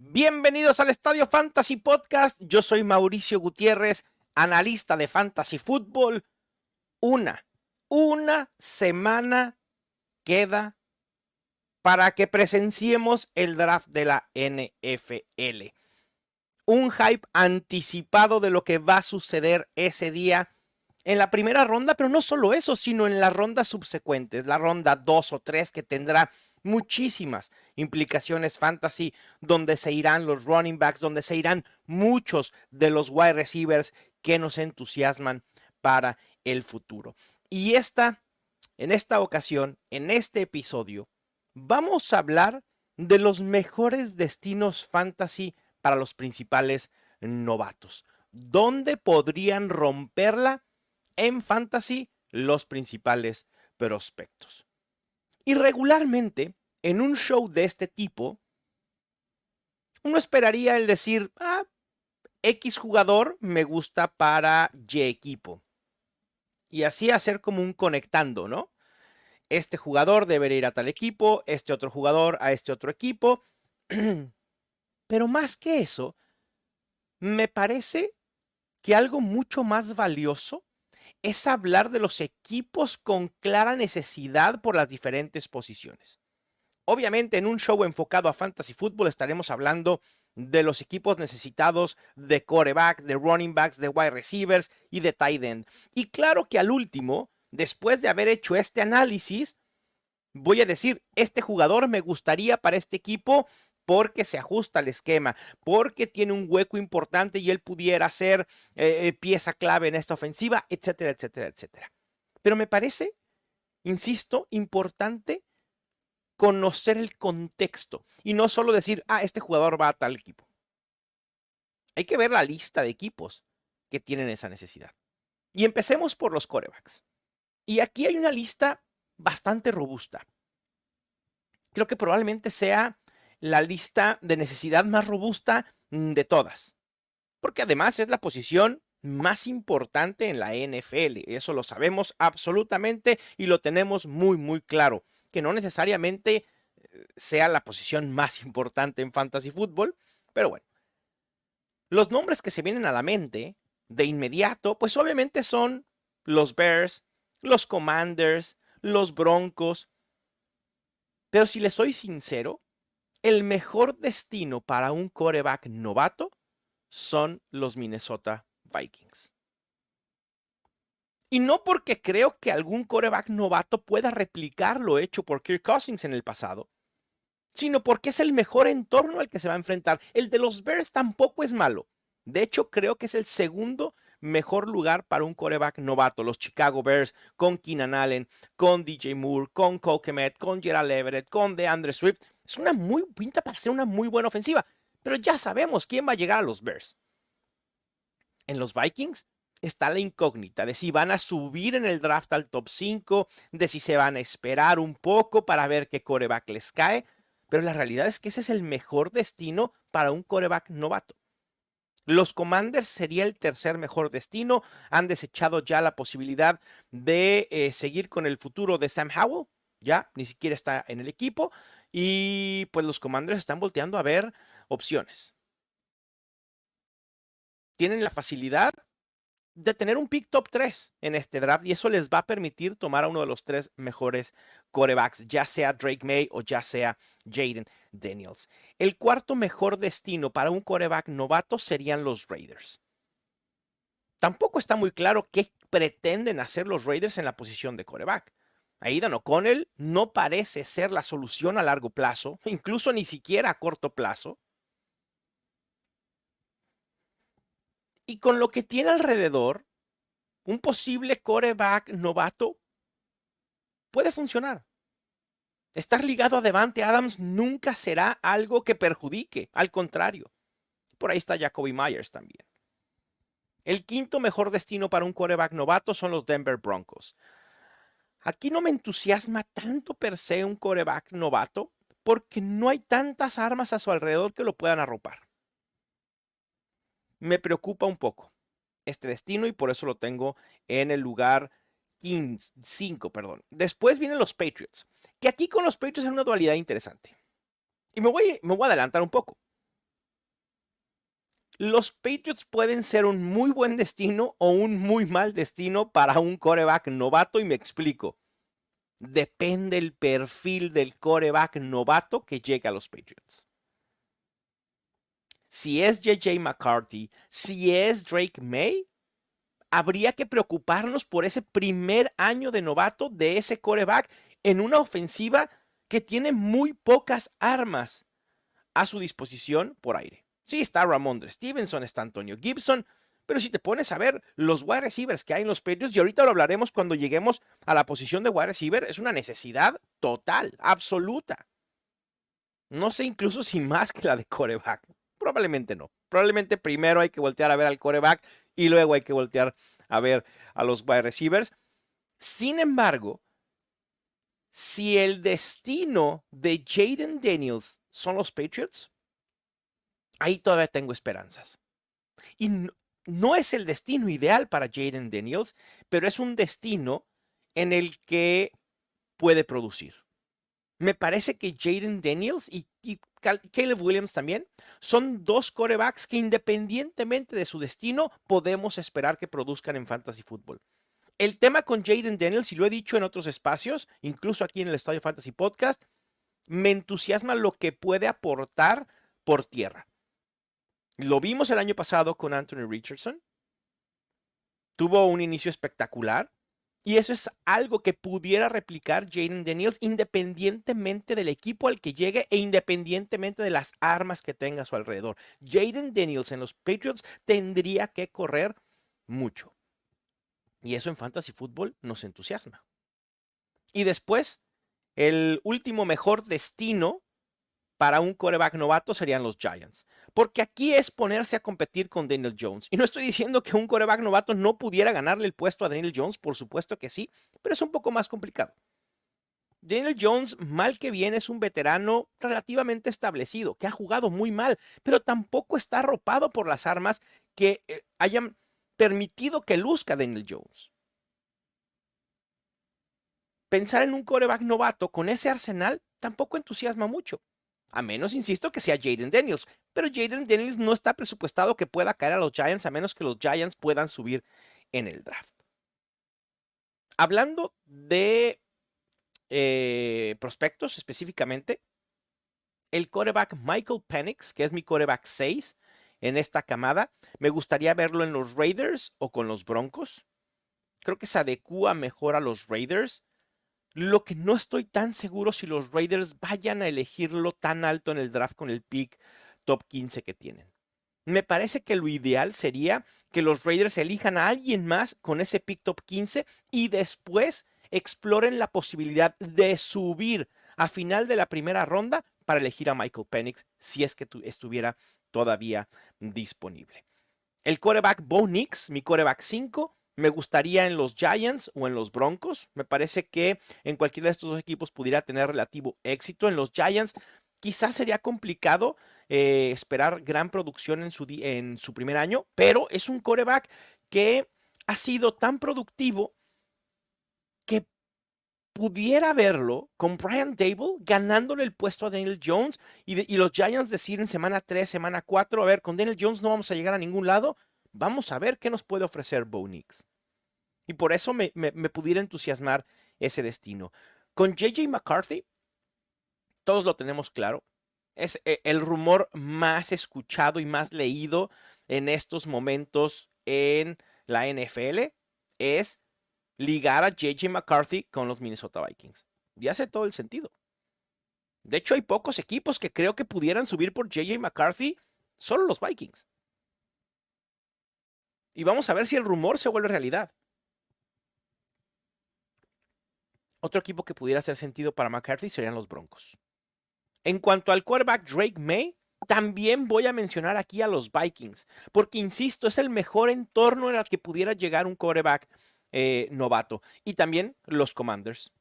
Bienvenidos al Estadio Fantasy Podcast. Yo soy Mauricio Gutiérrez, analista de Fantasy Football. Una semana queda para que presenciemos el draft de la NFL. Un hype anticipado de lo que va a suceder ese día en la primera ronda, pero no solo eso, sino en las rondas subsecuentes, la ronda 2 o 3 que tendrá muchísimas implicaciones fantasy, donde se irán los running backs, donde se irán muchos de los wide receivers que nos entusiasman para el futuro. Y en esta ocasión, en este episodio, vamos a hablar de los mejores destinos fantasy para los principales novatos. ¿Dónde podrían romperla en fantasy los principales prospectos? Y regularmente, en un show de este tipo, uno esperaría el decir, X jugador me gusta para Y equipo. Y así hacer como un conectando, ¿no? Este jugador debería ir a tal equipo, este otro jugador a este otro equipo. Pero más que eso, me parece que algo mucho más valioso es hablar de los equipos con clara necesidad por las diferentes posiciones. Obviamente, en un show enfocado a fantasy fútbol estaremos hablando de los equipos necesitados de quarterback, de running backs, de wide receivers y de tight end. Y claro que al último, después de haber hecho este análisis, voy a decir, este jugador me gustaría para este equipo porque se ajusta al esquema, porque tiene un hueco importante y él pudiera ser pieza clave en esta ofensiva, etcétera, etcétera, etcétera. Pero me parece, insisto, importante conocer el contexto y no solo decir, este jugador va a tal equipo. Hay que ver la lista de equipos que tienen esa necesidad. Y empecemos por los quarterbacks. Y aquí hay una lista bastante robusta. Creo que probablemente sea la lista de necesidad más robusta de todas. Porque además es la posición más importante en la NFL. Eso lo sabemos absolutamente y lo tenemos muy, muy claro. Que no necesariamente sea la posición más importante en fantasy fútbol, pero bueno. Los nombres que se vienen a la mente de inmediato, pues obviamente son los Bears, los Commanders, los Broncos. Pero si les soy sincero, el mejor destino para un quarterback novato son los Minnesota Vikings. Y no porque creo que algún quarterback novato pueda replicar lo hecho por Kirk Cousins en el pasado, sino porque es el mejor entorno al que se va a enfrentar. El de los Bears tampoco es malo. De hecho, creo que es el segundo mejor lugar para un quarterback novato. Los Chicago Bears con Keenan Allen, con DJ Moore, con Cole Kmet, con Gerald Everett, con DeAndre Swift. Es una muy pinta para ser una muy buena ofensiva. Pero ya sabemos quién va a llegar a los Bears. En los Vikings está la incógnita de si van a subir en el draft al top 5, de si se van a esperar un poco para ver qué quarterback les cae. Pero la realidad es que ese es el mejor destino para un quarterback novato. Los Commanders sería el tercer mejor destino. Han desechado ya la posibilidad de seguir con el futuro de Sam Howell. Ya ni siquiera está en el equipo. Y pues los Commanders están volteando a ver opciones. Tienen la facilidad de tener un pick top 3 en este draft y eso les va a permitir tomar a uno de los 3 mejores quarterbacks, ya sea Drake May o ya sea Jaden Daniels. El cuarto mejor destino para un quarterback novato serían los Raiders. Tampoco está muy claro qué pretenden hacer los Raiders en la posición de quarterback. Aidan O'Connell no parece ser la solución a largo plazo, incluso ni siquiera a corto plazo. Y con lo que tiene alrededor, un posible quarterback novato puede funcionar. Estar ligado a Davante Adams nunca será algo que perjudique, al contrario. Por ahí está Jacoby Myers también. El quinto mejor destino para un quarterback novato son los Denver Broncos. Aquí no me entusiasma tanto per se un quarterback novato porque no hay tantas armas a su alrededor que lo puedan arropar. Me preocupa un poco este destino y por eso lo tengo en el lugar 5, perdón. Después vienen los Patriots, que aquí con los Patriots es una dualidad interesante. Y me voy a adelantar un poco. Los Patriots pueden ser un muy buen destino o un muy mal destino para un quarterback novato, y me explico. Depende el perfil del quarterback novato que llegue a los Patriots. Si es J.J. McCarthy, si es Drake May, habría que preocuparnos por ese primer año de novato de ese quarterback en una ofensiva que tiene muy pocas armas a su disposición por aire. Sí, está Ramondre Stevenson, está Antonio Gibson, pero si te pones a ver los wide receivers que hay en los Patriots, y ahorita lo hablaremos cuando lleguemos a la posición de wide receiver, es una necesidad total, absoluta. No sé incluso si más que la de quarterback. Probablemente no. Probablemente primero hay que voltear a ver al quarterback y luego hay que voltear a ver a los wide receivers. Sin embargo, si el destino de Jayden Daniels son los Patriots, ahí todavía tengo esperanzas. Y no es el destino ideal para Jayden Daniels, pero es un destino en el que puede producir. Me parece que Jayden Daniels y Caleb Williams también son dos quarterbacks que, independientemente de su destino, podemos esperar que produzcan en fantasy fútbol. El tema con Jayden Daniels, y lo he dicho en otros espacios, incluso aquí en el Estadio Fantasy Podcast, me entusiasma lo que puede aportar por tierra. Lo vimos el año pasado con Anthony Richardson. Tuvo un inicio espectacular. Y eso es algo que pudiera replicar Jayden Daniels independientemente del equipo al que llegue e independientemente de las armas que tenga a su alrededor. Jayden Daniels en los Patriots tendría que correr mucho. Y eso en Fantasy Football nos entusiasma. Y después, el último mejor destino para un quarterback novato serían los Giants. Porque aquí es ponerse a competir con Daniel Jones. Y no estoy diciendo que un quarterback novato no pudiera ganarle el puesto a Daniel Jones, por supuesto que sí, pero es un poco más complicado. Daniel Jones, mal que bien, es un veterano relativamente establecido, que ha jugado muy mal, pero tampoco está arropado por las armas que hayan permitido que luzca Daniel Jones. Pensar en un quarterback novato con ese arsenal tampoco entusiasma mucho. A menos, insisto, que sea Jayden Daniels. Pero Jayden Daniels no está presupuestado que pueda caer a los Giants a menos que los Giants puedan subir en el draft. Hablando de prospectos específicamente, el quarterback Michael Penix, que es mi quarterback 6 en esta camada, me gustaría verlo en los Raiders o con los Broncos. Creo que se adecúa mejor a los Raiders. Lo que no estoy tan seguro si los Raiders vayan a elegirlo tan alto en el draft con el pick top 15 que tienen. Me parece que lo ideal sería que los Raiders elijan a alguien más con ese pick top 15 y después exploren la posibilidad de subir a final de la primera ronda para elegir a Michael Penix si es que estuviera todavía disponible. El quarterback Bo Nix, mi quarterback 5, me gustaría en los Giants o en los Broncos. Me parece que en cualquiera de estos dos equipos pudiera tener relativo éxito. En los Giants quizás sería complicado esperar gran producción en su primer año, pero es un quarterback que ha sido tan productivo que pudiera verlo con Brian Daboll ganándole el puesto a Daniel Jones y los Giants decir en semana 3, semana 4, a ver, con Daniel Jones no vamos a llegar a ningún lado, vamos a ver qué nos puede ofrecer Bo Nix. Y por eso me pudiera entusiasmar ese destino. Con J.J. McCarthy, todos lo tenemos claro, es el rumor más escuchado y más leído en estos momentos en la NFL, es ligar a J.J. McCarthy con los Minnesota Vikings. Y hace todo el sentido. De hecho, hay pocos equipos que creo que pudieran subir por J.J. McCarthy, solo los Vikings. Y vamos a ver si el rumor se vuelve realidad. Otro equipo que pudiera hacer sentido para McCarthy serían los Broncos. En cuanto al quarterback Drake May, también voy a mencionar aquí a los Vikings, porque insisto, es el mejor entorno en el que pudiera llegar un quarterback novato. Y también los Commanders.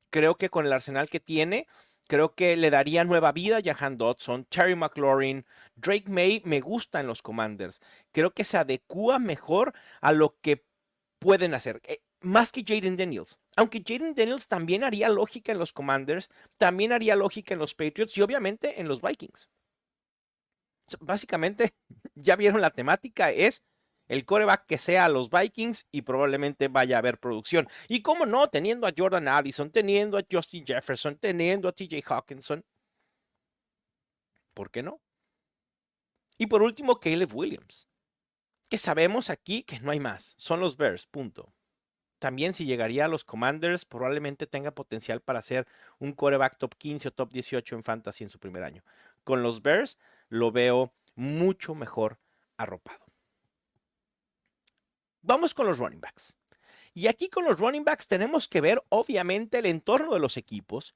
Creo que con el arsenal que tiene, creo que le daría nueva vida a Jahan Dotson, Terry McLaurin, Drake May me gusta en los Commanders. Creo que se adecúa mejor a lo que pueden hacer. Más que Jayden Daniels. Aunque Jayden Daniels también haría lógica en los Commanders, también haría lógica en los Patriots y obviamente en los Vikings. Básicamente, ya vieron la temática, es el quarterback que sea a los Vikings y probablemente vaya a haber producción. Y cómo no, teniendo a Jordan Addison, teniendo a Justin Jefferson, teniendo a TJ Hawkinson. ¿Por qué no? Y por último, Caleb Williams, que sabemos aquí que no hay más. Son los Bears, punto. También si llegaría a los Commanders, probablemente tenga potencial para ser un quarterback top 15 o top 18 en fantasy en su primer año. Con los Bears lo veo mucho mejor arropado. Vamos con los running backs. Y aquí con los running backs tenemos que ver obviamente el entorno de los equipos,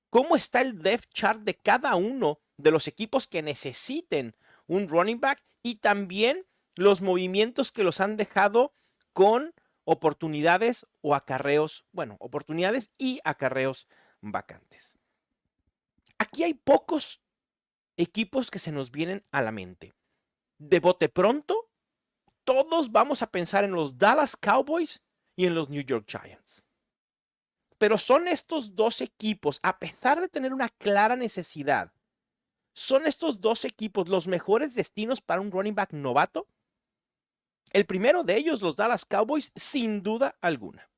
cómo está el depth chart de cada uno de los equipos que necesiten un running back y también los movimientos que los han dejado con oportunidades o acarreos, bueno, oportunidades y acarreos vacantes. Aquí hay pocos equipos que se nos vienen a la mente. De bote pronto, todos vamos a pensar en los Dallas Cowboys y en los New York Giants. Pero son estos dos equipos, a pesar de tener una clara necesidad, ¿son estos dos equipos los mejores destinos para un running back novato? El primero de ellos, los Dallas Cowboys, sin duda alguna.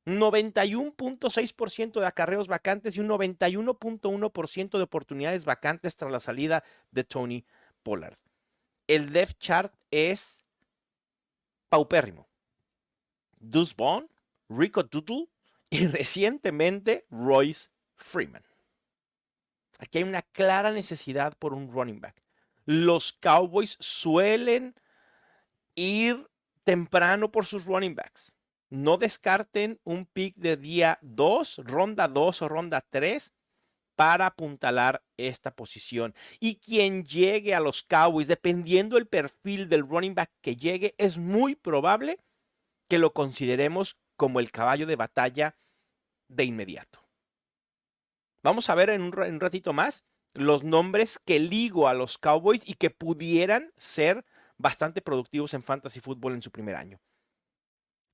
91.6% de acarreos vacantes y un 91.1% de oportunidades vacantes tras la salida de Tony Pollard. El depth chart es paupérrimo. Deuce Vaughn, Rico Dowdle y recientemente Royce Freeman. Aquí hay una clara necesidad por un running back. Los Cowboys suelen ir temprano por sus running backs. No descarten un pick de día 2, ronda 2 o ronda 3 para apuntalar esta posición. Y quien llegue a los Cowboys, dependiendo el perfil del running back que llegue, es muy probable que lo consideremos como el caballo de batalla de inmediato. Vamos a ver en un ratito más los nombres que ligo a los Cowboys y que pudieran ser bastante productivos en fantasy fútbol en su primer año.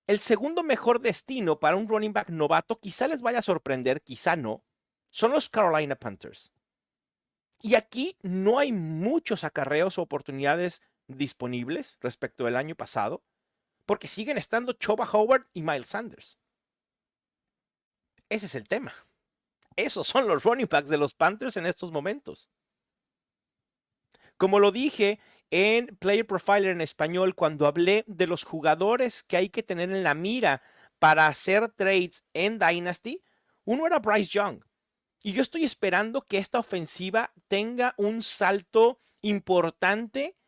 El segundo mejor destino para un running back novato, quizá les vaya a sorprender, quizá no, son los Carolina Panthers. Y aquí no hay muchos acarreos o oportunidades disponibles respecto del año pasado, porque siguen estando Chuba Howard y Miles Sanders. Ese es el tema. Esos son los running backs de los Panthers en estos momentos. Como lo dije en Player Profiler en español, cuando hablé de los jugadores que hay que tener en la mira para hacer trades en Dynasty, uno era Bryce Young. Y yo estoy esperando que esta ofensiva tenga un salto importante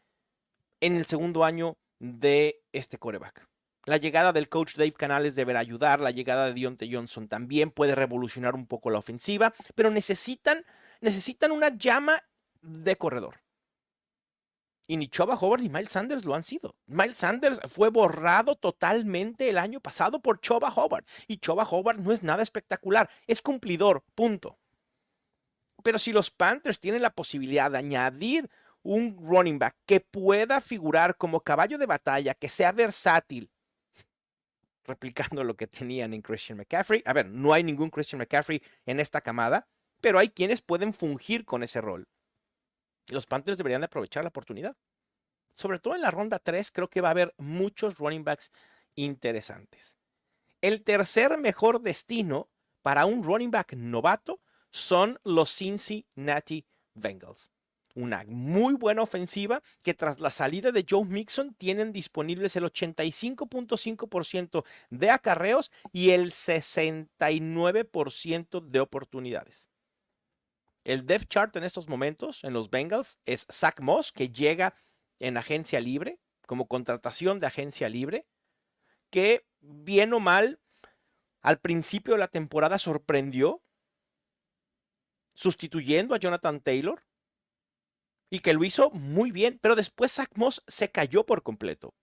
en el segundo año de este quarterback. La llegada del coach Dave Canales deberá ayudar, la llegada de Diontae Johnson también puede revolucionar un poco la ofensiva, pero necesitan una llama de corredor. Y ni Chuba Howard ni Miles Sanders lo han sido. Miles Sanders fue borrado totalmente el año pasado por Chuba Howard. Y Chuba Howard no es nada espectacular, es cumplidor, punto. Pero si los Panthers tienen la posibilidad de añadir un running back que pueda figurar como caballo de batalla, que sea versátil, replicando lo que tenían en Christian McCaffrey. A ver, no hay ningún Christian McCaffrey en esta camada, pero hay quienes pueden fungir con ese rol. Los Panthers deberían de aprovechar la oportunidad. Sobre todo en la ronda 3, creo que va a haber muchos running backs interesantes. El tercer mejor destino para un running back novato son los Cincinnati Bengals. Una muy buena ofensiva que tras la salida de Joe Mixon tienen disponibles el 85.5% de acarreos y el 69% de oportunidades. El depth chart en estos momentos en los Bengals es Zach Moss, que llega en agencia libre, como contratación de agencia libre, que bien o mal al principio de la temporada sorprendió sustituyendo a Jonathan Taylor y que lo hizo muy bien, pero después Zach Moss se cayó por completo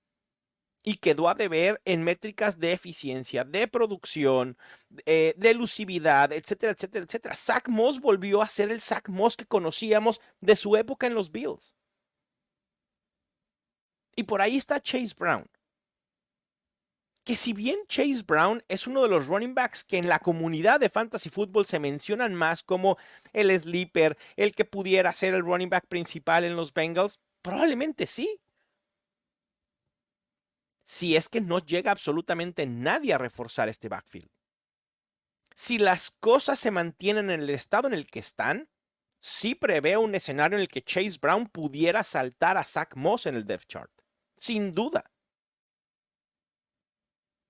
y quedó a deber en métricas de eficiencia, de producción, de elusividad, etcétera, etcétera, etcétera. Zach Moss volvió a ser el Zach Moss que conocíamos de su época en los Bills. Y por ahí está Chase Brown, que si bien Chase Brown es uno de los running backs que en la comunidad de fantasy fútbol se mencionan más como el sleeper, el que pudiera ser el running back principal en los Bengals, probablemente sí. Si es que no llega absolutamente nadie a reforzar este backfield. Si las cosas se mantienen en el estado en el que están, sí preveo un escenario en el que Chase Brown pudiera saltar a Zach Moss en el depth chart. Sin duda.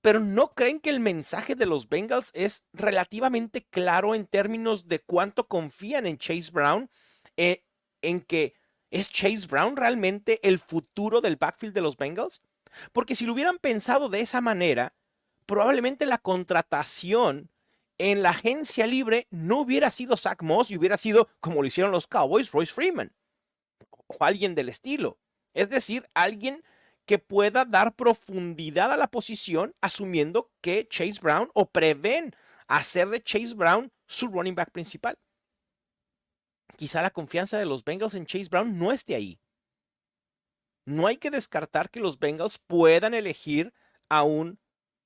Pero ¿no creen que el mensaje de los Bengals es relativamente claro en términos de cuánto confían en Chase Brown? En que ¿es Chase Brown realmente el futuro del backfield de los Bengals? Porque si lo hubieran pensado de esa manera, probablemente la contratación en la agencia libre no hubiera sido Zach Moss y hubiera sido, como lo hicieron los Cowboys, Royce Freeman o alguien del estilo. Es decir, alguien que pueda dar profundidad a la posición, asumiendo que Chase Brown o prevén hacer de Chase Brown su running back principal. Quizá la confianza de los Bengals en Chase Brown no esté ahí. No hay que descartar que los Bengals puedan elegir a un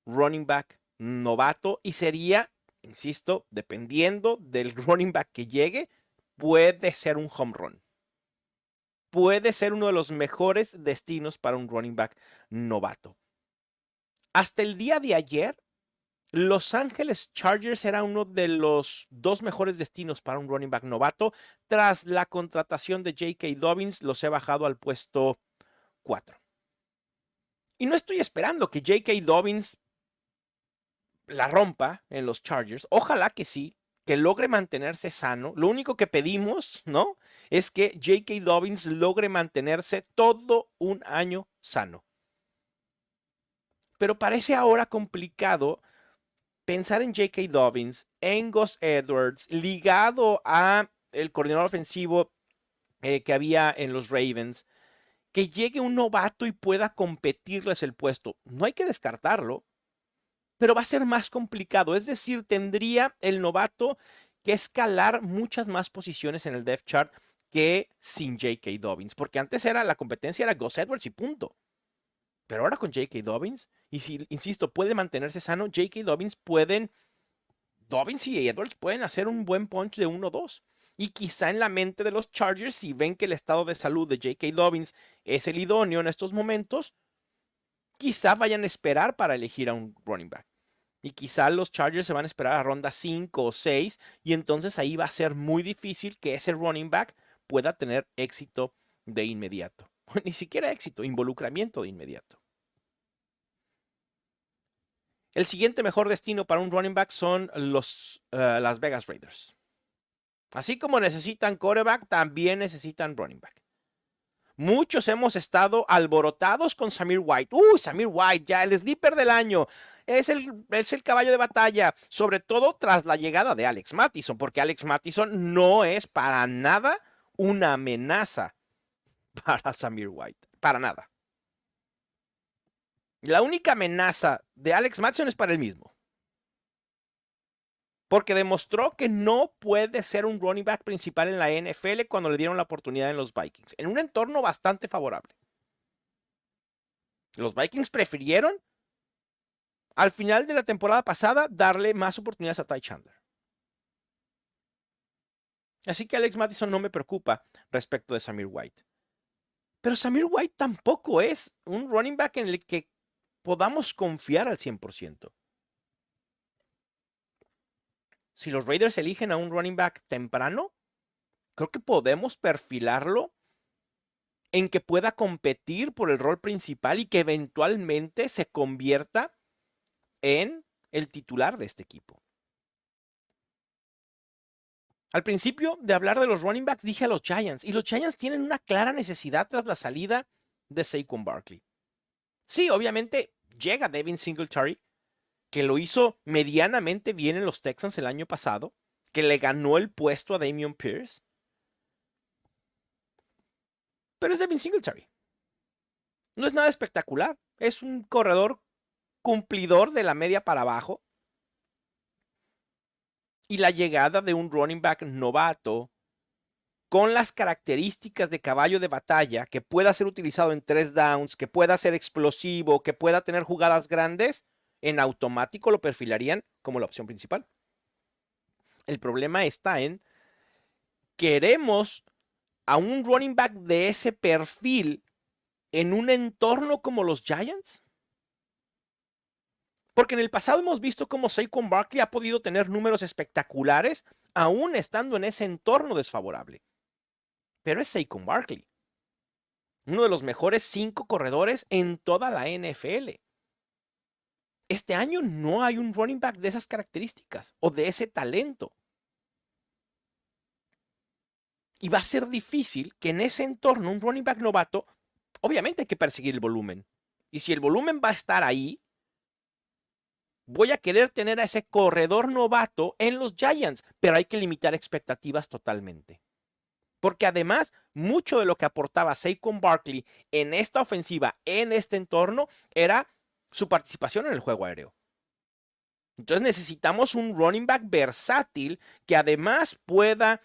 running back novato y sería, insisto, dependiendo del running back que llegue, puede ser un home run. Puede ser uno de los mejores destinos para un running back novato. Hasta el día de ayer, Los Ángeles Chargers era uno de los dos mejores destinos para un running back novato. Tras la contratación de J.K. Dobbins, los he bajado al puesto 4. Y no estoy esperando que J.K. Dobbins la rompa en los Chargers. Ojalá que sí, que logre mantenerse sano. Lo único que pedimos, ¿no? Es que J.K. Dobbins logre mantenerse todo un año sano. Pero parece ahora complicado pensar en J.K. Dobbins, en Gus Edwards, ligado a el coordinador ofensivo que había en los Ravens, que llegue un novato y pueda competirles el puesto. No hay que descartarlo, pero va a ser más complicado. Es decir, tendría el novato que escalar muchas más posiciones en el depth chart que sin J.K. Dobbins, porque antes la competencia era Gus Edwards y punto. Pero ahora con J.K. Dobbins, y si, insisto, puede mantenerse sano, J.K. Dobbins y Edwards pueden hacer un buen punch de 1-2. Y quizá en la mente de los Chargers, si ven que el estado de salud de J.K. Dobbins es el idóneo en estos momentos, quizá vayan a esperar para elegir a un running back. Y quizá los Chargers se van a esperar a ronda 5 o 6 y entonces ahí va a ser muy difícil que ese running back pueda tener éxito de inmediato. Ni siquiera éxito, involucramiento de inmediato. El siguiente mejor destino para un running back son los Las Vegas Raiders. Así como necesitan quarterback, también necesitan running back. Muchos hemos estado alborotados con Zamir White. Zamir White, ya el sleeper del año. Es el caballo de batalla, sobre todo tras la llegada de Alex Mattison, porque Alex Mattison no es para nada una amenaza para Zamir White. Para nada. La única amenaza de Alex Mattison es para él mismo. Porque demostró que no puede ser un running back principal en la NFL cuando le dieron la oportunidad en los Vikings, en un entorno bastante favorable. Los Vikings prefirieron, al final de la temporada pasada, darle más oportunidades a Ty Chandler. Así que Alex Mattison no me preocupa respecto de Zamir White. Pero Zamir White tampoco es un running back en el que podamos confiar al 100%. Si los Raiders eligen a un running back temprano, creo que podemos perfilarlo en que pueda competir por el rol principal y que eventualmente se convierta en el titular de este equipo. Al principio de hablar de los running backs dije a los Giants, y los Giants tienen una clara necesidad tras la salida de Saquon Barkley. Sí, obviamente llega Devin Singletary, que lo hizo medianamente bien en los Texans el año pasado, que le ganó el puesto a Dameon Pierce. Pero es Devin Singletary. No es nada espectacular. Es un corredor cumplidor de la media para abajo. Y la llegada de un running back novato con las características de caballo de batalla, que pueda ser utilizado en 3 downs, que pueda ser explosivo, que pueda tener jugadas grandes, en automático lo perfilarían como la opción principal. El problema está en, ¿queremos a un running back de ese perfil en un entorno como los Giants? Porque en el pasado hemos visto cómo Saquon Barkley ha podido tener números espectaculares aún estando en ese entorno desfavorable. Pero es Saquon Barkley, uno de los mejores 5 corredores en toda la NFL. Este año no hay un running back de esas características o de ese talento. Y va a ser difícil que en ese entorno un running back novato, obviamente hay que perseguir el volumen. Y si el volumen va a estar ahí, voy a querer tener a ese corredor novato en los Giants, pero hay que limitar expectativas totalmente. Porque además, mucho de lo que aportaba Saquon Barkley en esta ofensiva, en este entorno, era su participación en el juego aéreo. Entonces necesitamos un running back versátil que además pueda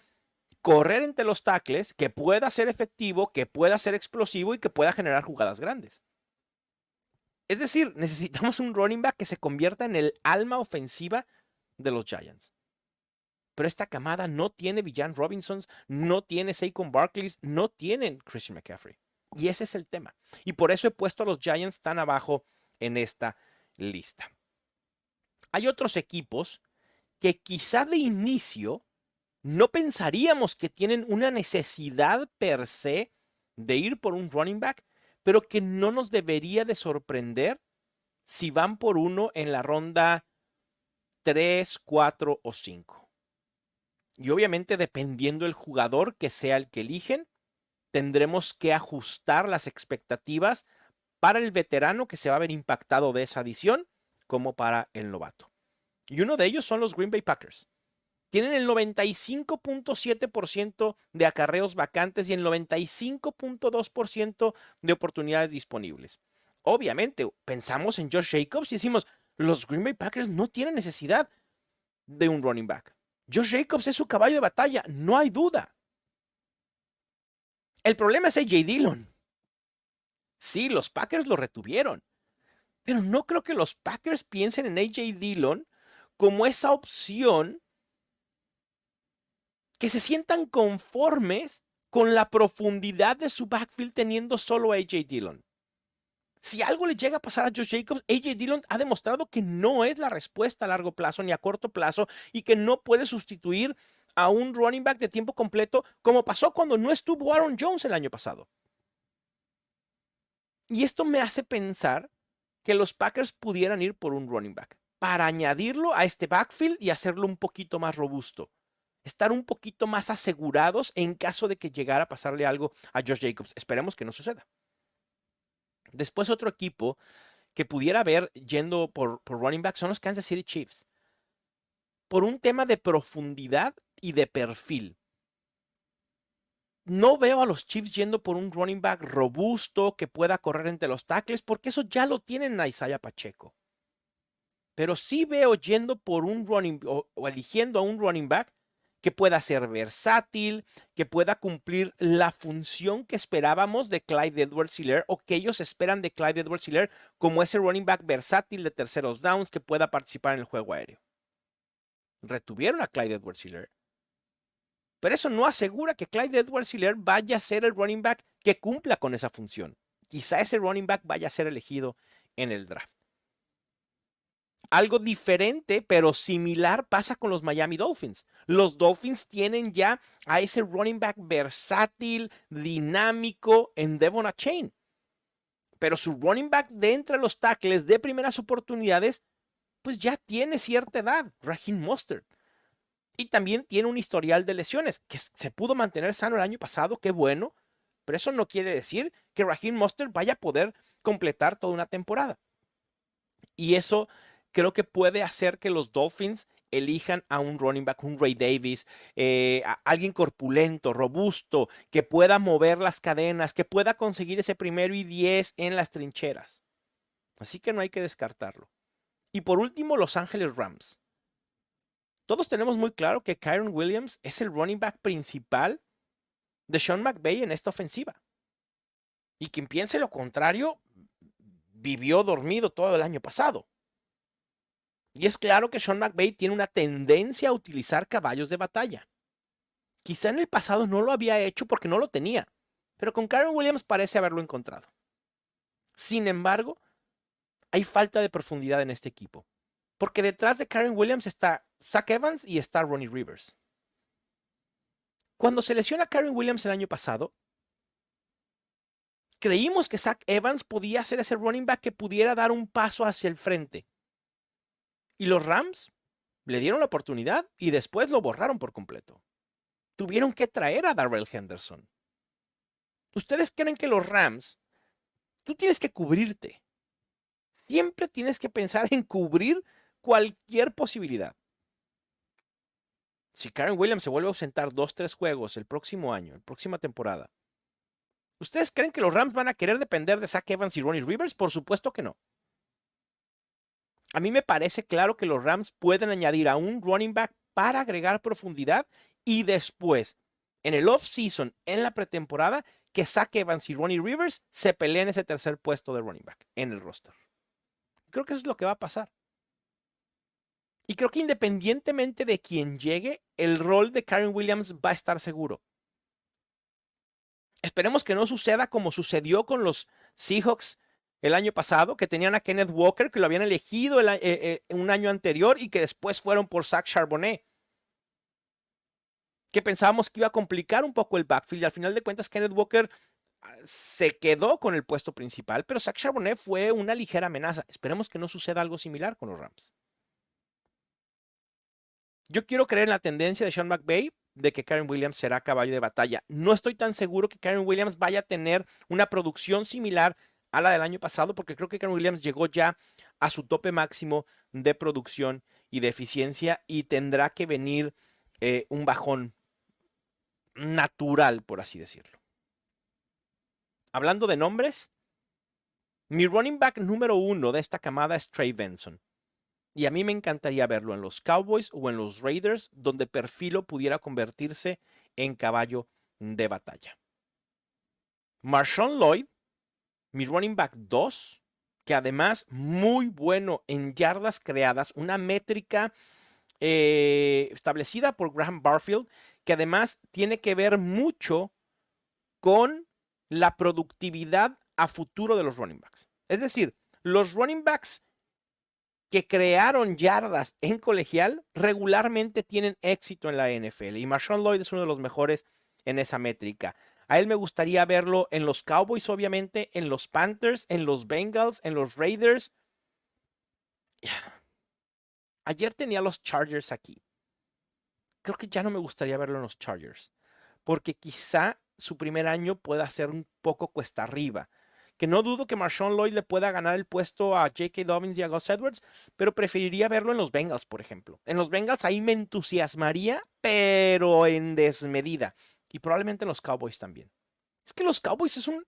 correr entre los tackles, que pueda ser efectivo, que pueda ser explosivo y que pueda generar jugadas grandes. Es decir, necesitamos un running back que se convierta en el alma ofensiva de los Giants. Pero esta camada no tiene Villan Robinsons, no tiene Saquon Barkley, no tienen Christian McCaffrey. Y ese es el tema. Y por eso he puesto a los Giants tan abajo en esta lista. Hay otros equipos que quizá de inicio no pensaríamos que tienen una necesidad per se de ir por un running back, pero que no nos debería de sorprender si van por uno en la ronda 3, 4 o 5. Y obviamente dependiendo del jugador que sea el que eligen, tendremos que ajustar las expectativas para el veterano que se va a ver impactado de esa adición como para el novato. Y uno de ellos son los Green Bay Packers. Tienen el 95.7% de acarreos vacantes y el 95.2% de oportunidades disponibles. Obviamente, pensamos en Josh Jacobs y decimos, los Green Bay Packers no tienen necesidad de un running back. Josh Jacobs es su caballo de batalla, no hay duda. El problema es A.J. Dillon. Sí, los Packers lo retuvieron, pero no creo que los Packers piensen en A.J. Dillon como esa opción que se sientan conformes con la profundidad de su backfield teniendo solo a A.J. Dillon. Si algo le llega a pasar a Josh Jacobs, A.J. Dillon ha demostrado que no es la respuesta a largo plazo ni a corto plazo y que no puede sustituir a un running back de tiempo completo como pasó cuando no estuvo Aaron Jones el año pasado. Y esto me hace pensar que los Packers pudieran ir por un running back para añadirlo a este backfield y hacerlo un poquito más robusto. Estar un poquito más asegurados en caso de que llegara a pasarle algo a Josh Jacobs. Esperemos que no suceda. Después otro equipo que pudiera ver yendo por running back son los Kansas City Chiefs. Por un tema de profundidad y de perfil. No veo a los Chiefs yendo por un running back robusto que pueda correr entre los tackles, porque eso ya lo tienen a Isaiah Pacheco. Pero sí veo yendo por un running o eligiendo a un running back que pueda ser versátil, que pueda cumplir la función que esperábamos de Clyde Edwards-Helaire o que ellos esperan de Clyde Edwards-Helaire como ese running back versátil de terceros downs que pueda participar en el juego aéreo. Retuvieron a Clyde Edwards-Helaire, pero eso no asegura que Clyde Edwards-Helaire vaya a ser el running back que cumpla con esa función. Quizá ese running back vaya a ser elegido en el draft. Algo diferente, pero similar pasa con los Miami Dolphins. Los Dolphins tienen ya a ese running back versátil, dinámico en Devon Achane. Pero su running back de entre los tackles de primeras oportunidades, pues ya tiene cierta edad, Raheem Mostert. Y también tiene un historial de lesiones, que se pudo mantener sano el año pasado, qué bueno. Pero eso no quiere decir que Raheem Mostert vaya a poder completar toda una temporada. Y eso creo que puede hacer que los Dolphins elijan a un running back, un Ray Davis, a alguien corpulento, robusto, que pueda mover las cadenas, que pueda conseguir ese 1º y 10 en las trincheras. Así que no hay que descartarlo. Y por último, Los Ángeles Rams. Todos tenemos muy claro que Kyren Williams es el running back principal de Sean McVay en esta ofensiva. Y quien piense lo contrario, vivió dormido todo el año pasado. Y es claro que Sean McVay tiene una tendencia a utilizar caballos de batalla. Quizá en el pasado no lo había hecho porque no lo tenía, pero con Kyren Williams parece haberlo encontrado. Sin embargo, hay falta de profundidad en este equipo, porque detrás de Kyren Williams está Zach Evans y está Ronnie Rivers. Cuando se lesiona Kyren Williams el año pasado, creímos que Zach Evans podía ser ese running back que pudiera dar un paso hacia el frente. Y los Rams le dieron la oportunidad y después lo borraron por completo. Tuvieron que traer a Darrell Henderson. ¿Ustedes creen que los Rams, tú tienes que cubrirte? Siempre tienes que pensar en cubrir cualquier posibilidad. Si Kyren Williams se vuelve a ausentar 2-3 juegos el próximo año, la próxima temporada, ¿ustedes creen que los Rams van a querer depender de Zach Evans y Ronnie Rivers? Por supuesto que no. A mí me parece claro que los Rams pueden añadir a un running back para agregar profundidad y después, en el off-season, en la pretemporada, que Zach Evans y Ronnie Rivers se peleen ese tercer puesto de running back en el roster. Creo que eso es lo que va a pasar. Y creo que independientemente de quién llegue, el rol de Kyren Williams va a estar seguro. Esperemos que no suceda como sucedió con los Seahawks el año pasado, que tenían a Kenneth Walker, que lo habían elegido un año anterior y que después fueron por Zach Charbonnet. Que pensábamos que iba a complicar un poco el backfield y al final de cuentas Kenneth Walker se quedó con el puesto principal, pero Zach Charbonnet fue una ligera amenaza. Esperemos que no suceda algo similar con los Rams. Yo quiero creer en la tendencia de Sean McVay de que Kyren Williams será caballo de batalla. No estoy tan seguro que Kyren Williams vaya a tener una producción similar a la del año pasado, porque creo que Kyren Williams llegó ya a su tope máximo de producción y de eficiencia y tendrá que venir un bajón natural, por así decirlo. Hablando de nombres, mi running back número 1 de esta camada es Trey Benson. Y a mí me encantaría verlo en los Cowboys o en los Raiders, donde Perfilo pudiera convertirse en caballo de batalla. Marshawn Lloyd, mi running back 2, que además muy bueno en yardas creadas, una métrica establecida por Graham Barfield, que además tiene que ver mucho con la productividad a futuro de los running backs. Es decir, los running backs que crearon yardas en colegial regularmente tienen éxito en la NFL y Marshawn Lloyd es uno de los mejores en esa métrica. A él me gustaría verlo en los Cowboys, obviamente, en los Panthers, en los Bengals, en los Raiders. Ayer tenía los Chargers aquí. Creo que ya no me gustaría verlo en los Chargers, porque quizá su primer año pueda ser un poco cuesta arriba. Que no dudo que Marshawn Lloyd le pueda ganar el puesto a J.K. Dobbins y a Gus Edwards, pero preferiría verlo en los Bengals, por ejemplo. En los Bengals ahí me entusiasmaría, pero en desmedida. Y probablemente en los Cowboys también. Es que los Cowboys es un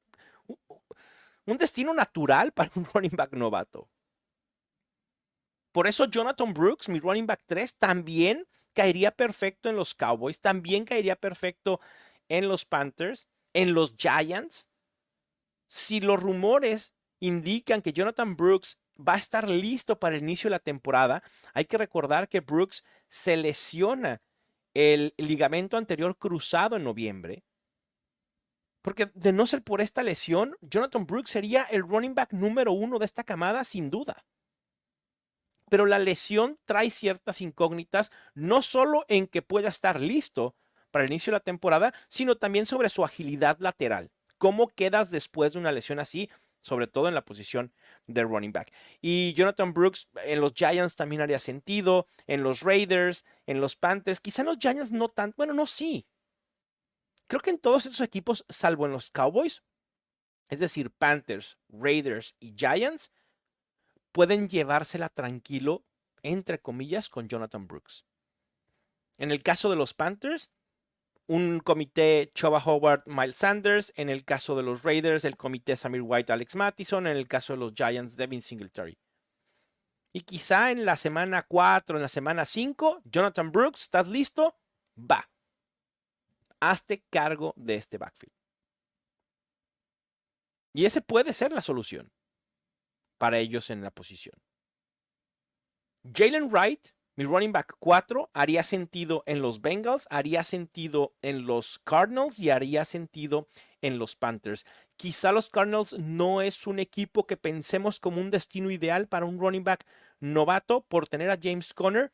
destino natural para un running back novato. Por eso Jonathan Brooks, mi running back 3, también caería perfecto en los Cowboys, también caería perfecto en los Panthers, en los Giants. Si los rumores indican que Jonathan Brooks va a estar listo para el inicio de la temporada, hay que recordar que Brooks se lesiona el ligamento anterior cruzado en noviembre. Porque de no ser por esta lesión, Jonathan Brooks sería el running back número 1 de esta camada sin duda. Pero la lesión trae ciertas incógnitas, no solo en que pueda estar listo para el inicio de la temporada, sino también sobre su agilidad lateral. ¿Cómo quedas después de una lesión así? Sobre todo en la posición de running back. Y Jonathan Brooks en los Giants también haría sentido, en los Raiders, en los Panthers, quizá en los Giants no tanto, bueno, no, sí. Creo que en todos estos equipos, salvo en los Cowboys, es decir, Panthers, Raiders y Giants, pueden llevársela tranquilo, entre comillas, con Jonathan Brooks. En el caso de los Panthers, un comité Chuba Howard, Miles Sanders. En el caso de los Raiders, el comité Samir White, Alex Mattison. En el caso de los Giants, Devin Singletary. Y quizá en la semana 4, en la semana 5, Jonathan Brooks, ¿estás listo? Va. Hazte cargo de este backfield. Y ese puede ser la solución para ellos en la posición. Jalen Wright, mi running back 4, haría sentido en los Bengals, haría sentido en los Cardinals y haría sentido en los Panthers. Quizá los Cardinals no es un equipo que pensemos como un destino ideal para un running back novato por tener a James Conner,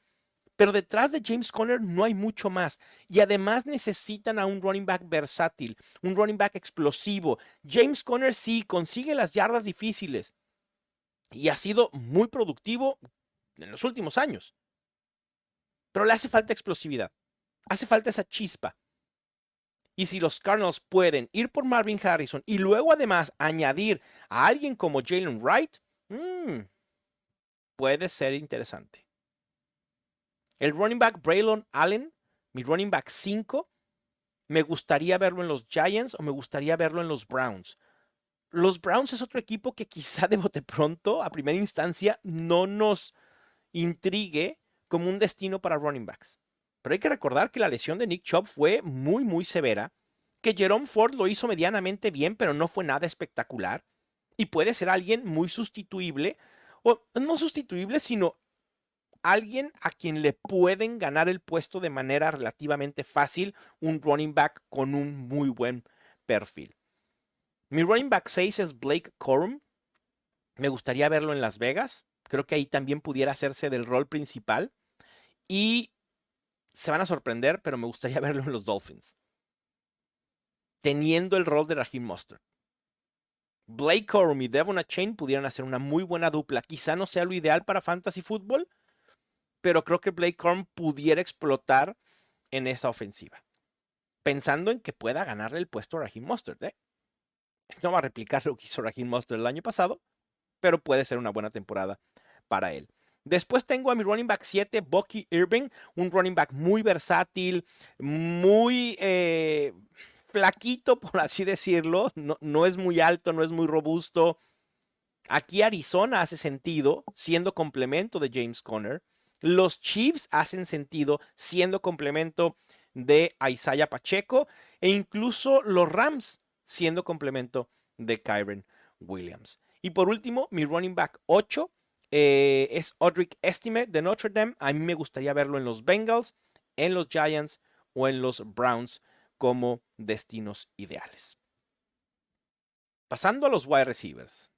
pero detrás de James Conner no hay mucho más. Y además necesitan a un running back versátil, un running back explosivo. James Conner sí consigue las yardas difíciles y ha sido muy productivo en los últimos años. Pero le hace falta explosividad, hace falta esa chispa. Y si los Cardinals pueden ir por Marvin Harrison y luego además añadir a alguien como Jalen Wright, puede ser interesante. El running back Braylon Allen, mi running back 5, me gustaría verlo en los Giants o me gustaría verlo en los Browns. Los Browns es otro equipo que quizá de bote pronto, a primera instancia, no nos intrigue como un destino para running backs. Pero hay que recordar que la lesión de Nick Chubb fue muy, muy severa, que Jerome Ford lo hizo medianamente bien, pero no fue nada espectacular, y puede ser alguien muy sustituible, o no sustituible, sino alguien a quien le pueden ganar el puesto de manera relativamente fácil un running back con un muy buen perfil. Mi running back 6 es Blake Corum. Me gustaría verlo en Las Vegas. Creo que ahí también pudiera hacerse del rol principal. Y se van a sorprender, pero me gustaría verlo en los Dolphins, teniendo el rol de Raheem Mostert. Blake Corum y Devon Achane pudieran hacer una muy buena dupla. Quizá no sea lo ideal para fantasy fútbol, pero creo que Blake Corum pudiera explotar en esta ofensiva, pensando en que pueda ganarle el puesto a Raheem Mostert. No va a replicar lo que hizo Raheem Mostert el año pasado, pero puede ser una buena temporada para él. Después tengo a mi running back 7, Bucky Irving, un running back muy versátil, muy flaquito, por así decirlo. No es muy alto, no es muy robusto. Aquí Arizona hace sentido siendo complemento de James Conner. Los Chiefs hacen sentido siendo complemento de Isaiah Pacheco. E incluso los Rams siendo complemento de Kyren Williams. Y por último, mi running back 8 es Audric Estime de Notre Dame. A mí me gustaría verlo en los Bengals, en los Giants o en los Browns como destinos ideales. Pasando a los wide receivers.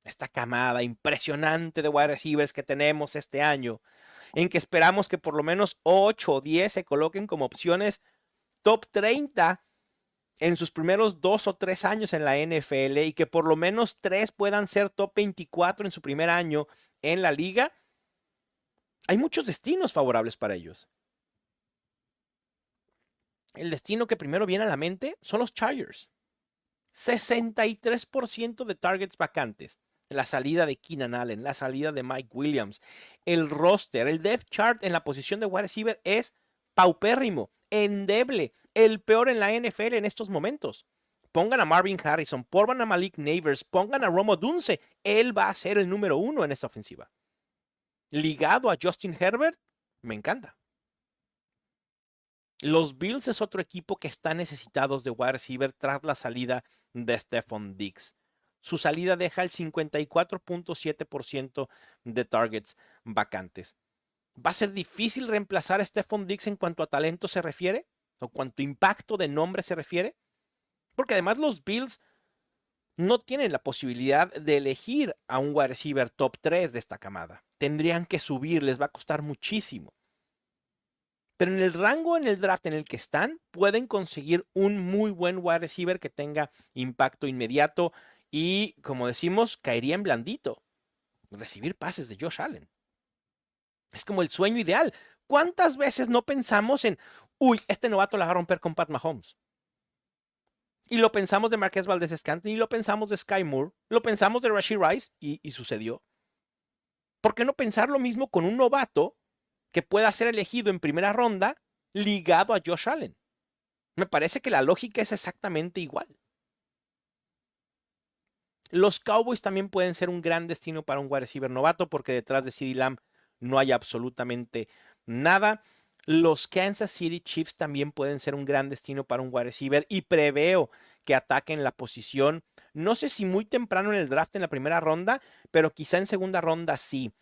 Esta camada impresionante de wide receivers que tenemos este año, en que esperamos que por lo menos 8 o 10 se coloquen como opciones top 30 en sus primeros 2 o 3 años en la NFL y que por lo menos 3 puedan ser top 24 en su primer año en la liga. Hay muchos destinos favorables para ellos. El destino que primero viene a la mente son los Chargers. 63% de targets vacantes. La salida de Keenan Allen, la salida de Mike Williams, el roster, el depth chart en la posición de wide receiver es paupérrimo, endeble, el peor en la NFL en estos momentos. Pongan a Marvin Harrison, pongan a Malik Neighbors, pongan a Rome Odunze, él va a ser el número 1 en esta ofensiva. Ligado a Justin Herbert, me encanta. Los Bills es otro equipo que está necesitados de wide receiver tras la salida de Stephon Diggs. Su salida deja el 54.7% de targets vacantes. ¿Va a ser difícil reemplazar a Stephon Diggs en cuanto a talento se refiere? ¿O cuanto impacto de nombre se refiere? Porque además los Bills no tienen la posibilidad de elegir a un wide receiver top 3 de esta camada. Tendrían que subir, les va a costar muchísimo. Pero en el rango en el draft en el que están, pueden conseguir un muy buen wide receiver que tenga impacto inmediato y, como decimos, caería en blandito. Recibir pases de Josh Allen. Es como el sueño ideal. ¿Cuántas veces no pensamos en, este novato la va a romper con Pat Mahomes? Y lo pensamos de Marquez Valdez-Scantling, y lo pensamos de Sky Moore, lo pensamos de Rashee Rice, y sucedió. ¿Por qué no pensar lo mismo con un novato que pueda ser elegido en primera ronda ligado a Josh Allen? Me parece que la lógica es exactamente igual. Los Cowboys también pueden ser un gran destino para un wide receiver novato porque detrás de CeeDee Lamb no hay absolutamente nada. Los Kansas City Chiefs también pueden ser un gran destino para un wide receiver y preveo que ataquen la posición. No sé si muy temprano en el draft en la primera ronda, pero quizá en segunda ronda sí.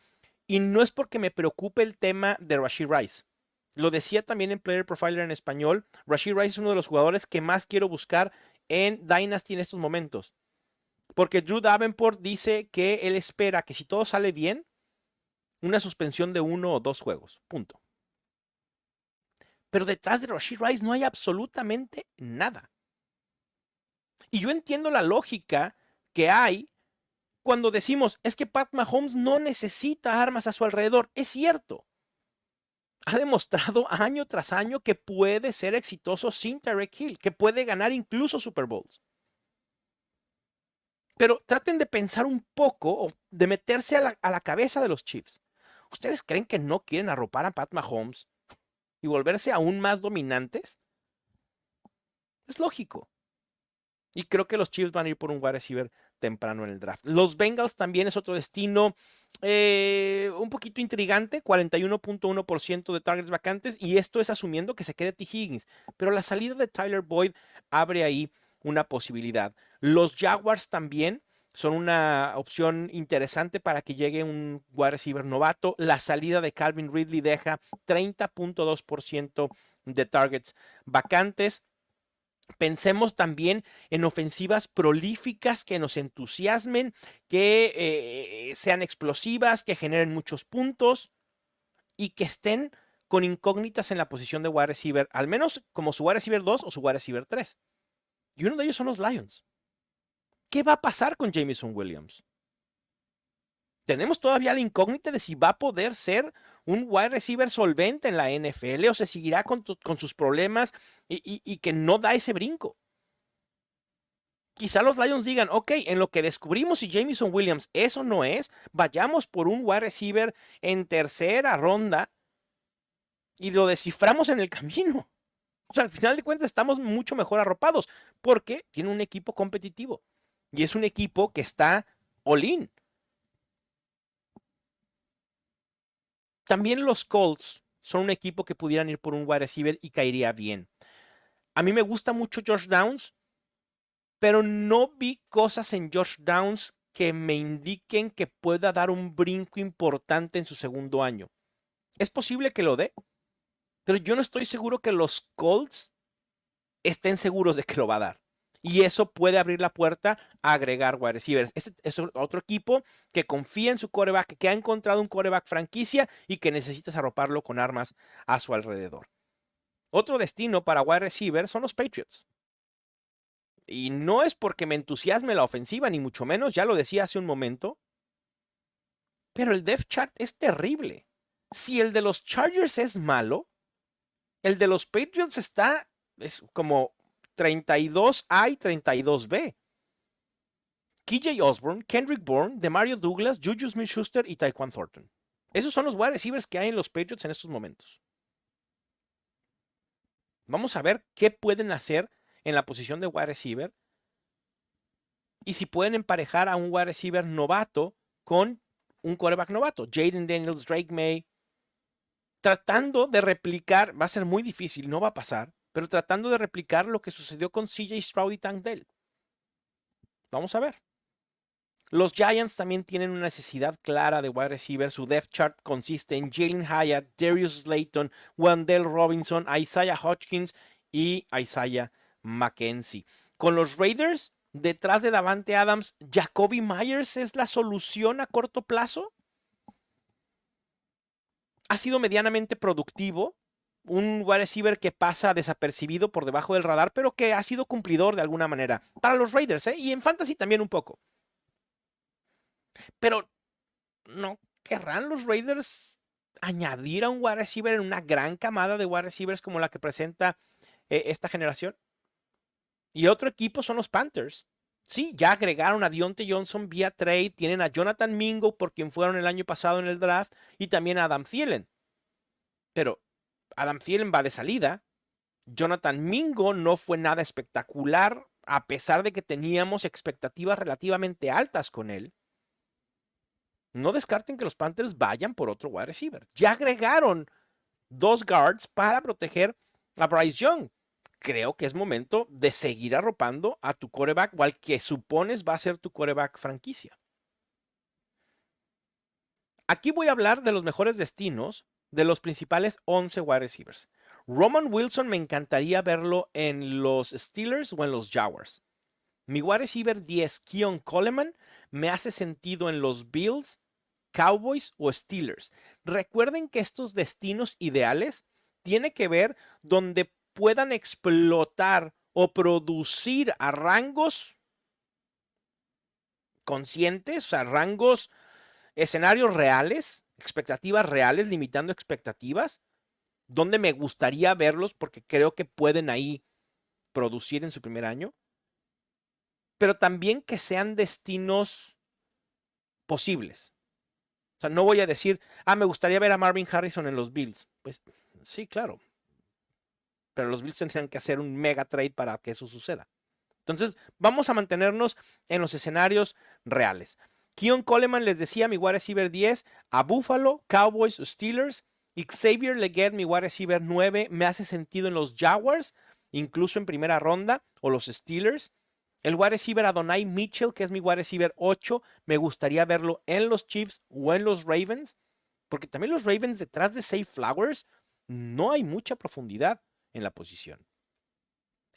Y no es porque me preocupe el tema de Rashee Rice. Lo decía también en Player Profiler en español. Rashee Rice es uno de los jugadores que más quiero buscar en Dynasty en estos momentos. Porque Drew Davenport dice que él espera que si todo sale bien, una suspensión de 1 o 2 juegos. Punto. Pero detrás de Rashee Rice no hay absolutamente nada. Y yo entiendo la lógica que hay cuando decimos, es que Pat Mahomes no necesita armas a su alrededor. Es cierto. Ha demostrado año tras año que puede ser exitoso sin Tyreek Hill, que puede ganar incluso Super Bowls. Pero traten de pensar un poco o de meterse a la cabeza de los Chiefs. ¿Ustedes creen que no quieren arropar a Pat Mahomes y volverse aún más dominantes? Es lógico. Y creo que los Chiefs van a ir por un wide receiver temprano en el draft. Los Bengals también es otro destino un poquito intrigante, 41.1% de targets vacantes, y esto es asumiendo que se quede T. Higgins. Pero la salida de Tyler Boyd abre ahí una posibilidad. Los Jaguars también son una opción interesante para que llegue un wide receiver novato. La salida de Calvin Ridley deja 30.2% de targets vacantes. Pensemos también en ofensivas prolíficas que nos entusiasmen, que sean explosivas, que generen muchos puntos y que estén con incógnitas en la posición de wide receiver, al menos como su wide receiver 2 o su wide receiver 3. Y uno de ellos son los Lions. ¿Qué va a pasar con Jameson Williams? Tenemos todavía la incógnita de si va a poder ser un wide receiver solvente en la NFL o se seguirá con sus problemas y que no da ese brinco. Quizá los Lions digan, ok, en lo que descubrimos si Jameson Williams eso no es, vayamos por un wide receiver en tercera ronda y lo desciframos en el camino. O sea, al final de cuentas estamos mucho mejor arropados porque tiene un equipo competitivo y es un equipo que está all-in. También los Colts son un equipo que pudieran ir por un wide receiver y caería bien. A mí me gusta mucho Josh Downs, pero no vi cosas en Josh Downs que me indiquen que pueda dar un brinco importante en su segundo año. Es posible que lo dé, pero yo no estoy seguro que los Colts estén seguros de que lo va a dar. Y eso puede abrir la puerta a agregar wide receivers. Este es otro equipo que confía en su quarterback, que ha encontrado un quarterback franquicia y que necesitas arroparlo con armas a su alrededor. Otro destino para wide receiver son los Patriots. Y no es porque me entusiasme la ofensiva, ni mucho menos, ya lo decía hace un momento. Pero el depth chart es terrible. Si el de los Chargers es malo, el de los Patriots es como 32A y 32B. KJ Osborne, Kendrick Bourne, Demario Douglas, Juju Smith-Schuster y Tyquan Thornton. Esos son los wide receivers que hay en los Patriots en estos momentos. Vamos a ver qué pueden hacer en la posición de wide receiver y si pueden emparejar a un wide receiver novato con un quarterback novato. Jaden Daniels, Drake May, tratando de replicar, va a ser muy difícil, no va a pasar, pero tratando de replicar lo que sucedió con CJ Stroud y Tank Dell. Vamos a ver. Los Giants también tienen una necesidad clara de wide receiver. Su depth chart consiste en Jalen Hyatt, Darius Slayton, Wan'Dale Robinson, Isaiah Hodgins y Isaiah McKenzie. Con los Raiders, detrás de Davante Adams, ¿Jacoby Myers es la solución a corto plazo? Ha sido medianamente productivo. Un wide receiver que pasa desapercibido por debajo del radar, pero que ha sido cumplidor de alguna manera. Para los Raiders, y en Fantasy también un poco. Pero no querrán los Raiders añadir a un wide receiver en una gran camada de wide receivers como la que presenta esta generación. Y otro equipo son los Panthers. Sí, ya agregaron a Diontae Johnson vía trade, tienen a Jonathan Mingo por quien fueron el año pasado en el draft y también a Adam Thielen. Pero Adam Thielen va de salida. Jonathan Mingo no fue nada espectacular a pesar de que teníamos expectativas relativamente altas con él. No descarten que los Panthers vayan por otro wide receiver. Ya agregaron 2 guards para proteger a Bryce Young. Creo que es momento de seguir arropando a tu quarterback o al que supones va a ser tu quarterback franquicia. Aquí voy a hablar de los mejores destinos de los principales 11 wide receivers. Roman Wilson me encantaría verlo en los Steelers o en los Jaguars. Mi wide receiver 10, Keon Coleman, me hace sentido en los Bills, Cowboys o Steelers. Recuerden que estos destinos ideales tienen que ver donde puedan explotar o producir a rangos conscientes, a rangos, escenarios reales, expectativas reales, limitando expectativas, donde me gustaría verlos porque creo que pueden ahí producir en su primer año, pero también que sean destinos posibles. O sea, no voy a decir, me gustaría ver a Marvin Harrison en los Bills. Pues sí, claro. Pero los Bills tendrían que hacer un mega trade para que eso suceda. Entonces, vamos a mantenernos en los escenarios reales. Keon Coleman, les decía, mi wide receiver 10, a Buffalo, Cowboys, Steelers. Xavier Legette, mi wide receiver 9, me hace sentido en los Jaguars, incluso en primera ronda, o los Steelers. El wide receiver Adonai Mitchell, que es mi wide receiver 8, me gustaría verlo en los Chiefs o en los Ravens, porque también los Ravens detrás de Zay Flowers no hay mucha profundidad en la posición.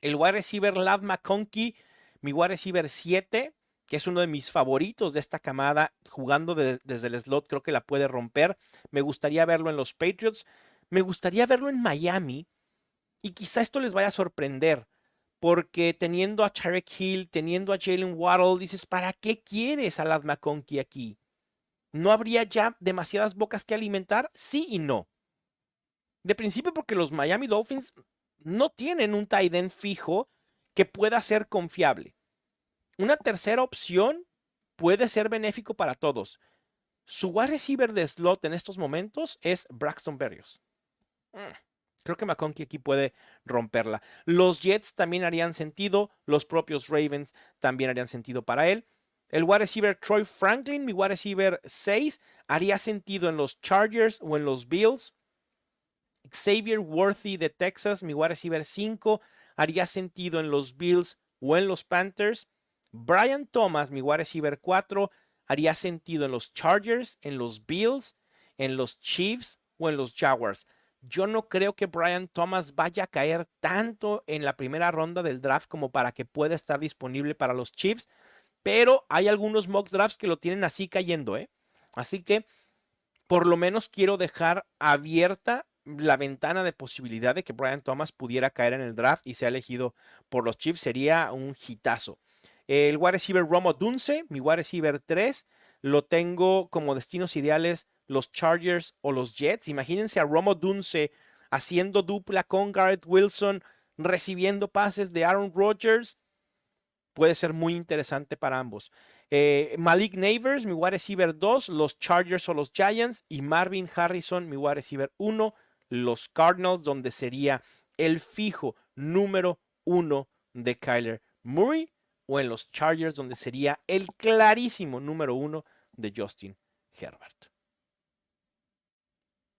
El wide receiver Ladd McConkey, mi wide receiver 7, que es uno de mis favoritos de esta camada, jugando desde el slot, creo que la puede romper. Me gustaría verlo en los Patriots, me gustaría verlo en Miami, y quizá esto les vaya a sorprender, porque teniendo a Tyreek Hill, teniendo a Jalen Waddle, dices, ¿para qué quieres a Ladd McConkey aquí? ¿No habría ya demasiadas bocas que alimentar? Sí y no. De principio porque los Miami Dolphins no tienen un tight end fijo que pueda ser confiable. Una tercera opción puede ser benéfico para todos. Su wide receiver de slot en estos momentos es Braxton Berrios. Creo que McConkey aquí puede romperla. Los Jets también harían sentido. Los propios Ravens también harían sentido para él. El wide receiver Troy Franklin, mi wide receiver 6, haría sentido en los Chargers o en los Bills. Xavier Worthy de Texas, mi wide receiver 5, haría sentido en los Bills o en los Panthers. Brian Thomas, mi wide receiver 4, haría sentido en los Chargers, en los Bills, en los Chiefs o en los Jaguars. Yo no creo que Brian Thomas vaya a caer tanto en la primera ronda del draft como para que pueda estar disponible para los Chiefs, pero hay algunos mock drafts que lo tienen así cayendo, ¿eh? Así que por lo menos quiero dejar abierta la ventana de posibilidad de que Brian Thomas pudiera caer en el draft y sea elegido por los Chiefs. Sería un hitazo. El wide receiver Rome Odunze, mi wide receiver 3, lo tengo como destinos ideales los Chargers o los Jets. Imagínense a Rome Odunze haciendo dupla con Garrett Wilson, recibiendo pases de Aaron Rodgers. Puede ser muy interesante para ambos. Malik Neighbors, mi wide receiver 2, los Chargers o los Giants. Y Marvin Harrison, mi wide receiver 1, los Cardinals, donde sería el fijo número 1 de Kyler Murray. O en los Chargers, donde sería el clarísimo número 1 de Justin Herbert.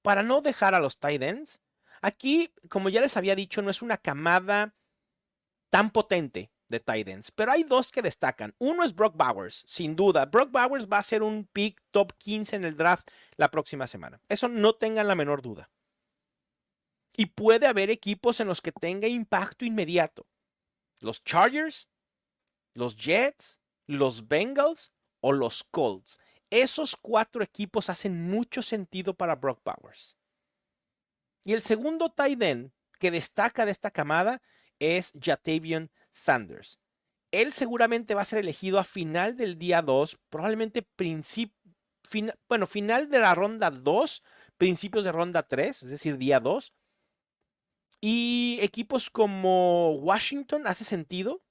Para no dejar a los tight ends, aquí, como ya les había dicho, no es una camada tan potente de tight ends, pero hay dos que destacan. Uno es Brock Bowers, sin duda. Brock Bowers va a ser un pick top 15 en el draft la próxima semana. Eso no tengan la menor duda. Y puede haber equipos en los que tenga impacto inmediato. Los Chargers, los Jets, los Bengals o los Colts. Esos 4 equipos hacen mucho sentido para Brock Bowers. Y el segundo tight end que destaca de esta camada es Jatavion Sanders. Él seguramente va a ser elegido a final del día 2, probablemente final de la ronda 2, principios de ronda 3, es decir, día 2. Y equipos como Washington hace sentido.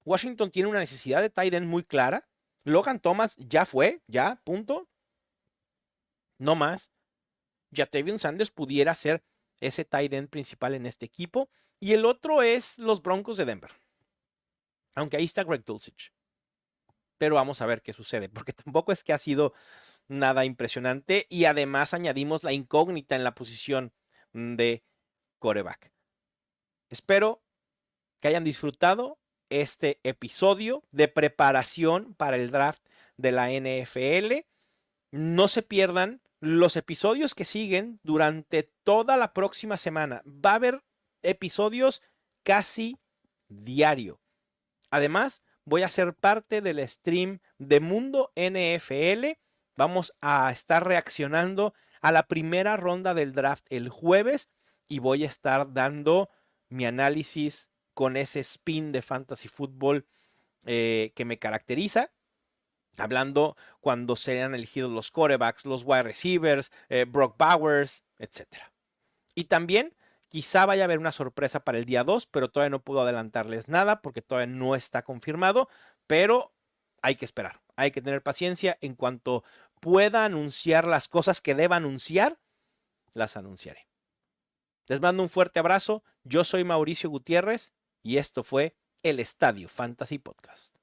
Washington tiene una necesidad de tight end muy clara. Logan Thomas ya fue, ya, punto. No más. Jatavion Sanders pudiera ser ese tight end principal en este equipo. Y el otro es los Broncos de Denver. Aunque ahí está Greg Dulcich. Pero vamos a ver qué sucede, porque tampoco es que ha sido nada impresionante. Y además añadimos la incógnita en la posición de quarterback. Espero que hayan disfrutado este episodio de preparación para el draft de la NFL. No se pierdan los episodios que siguen durante toda la próxima semana. Va a haber episodios casi diario. Además, voy a ser parte del stream de Mundo NFL. Vamos a estar reaccionando a la primera ronda del draft el jueves y voy a estar dando mi análisis con ese spin de fantasy fútbol que me caracteriza. Hablando cuando sean elegidos los quarterbacks, los wide receivers, Brock Bowers, etc. Y también quizá vaya a haber una sorpresa para el día 2, pero todavía no puedo adelantarles nada porque todavía no está confirmado, pero hay que esperar, hay que tener paciencia. En cuanto pueda anunciar las cosas que deba anunciar, las anunciaré. Les mando un fuerte abrazo, yo soy Mauricio Gutiérrez y esto fue el Estadio Fantasy Podcast.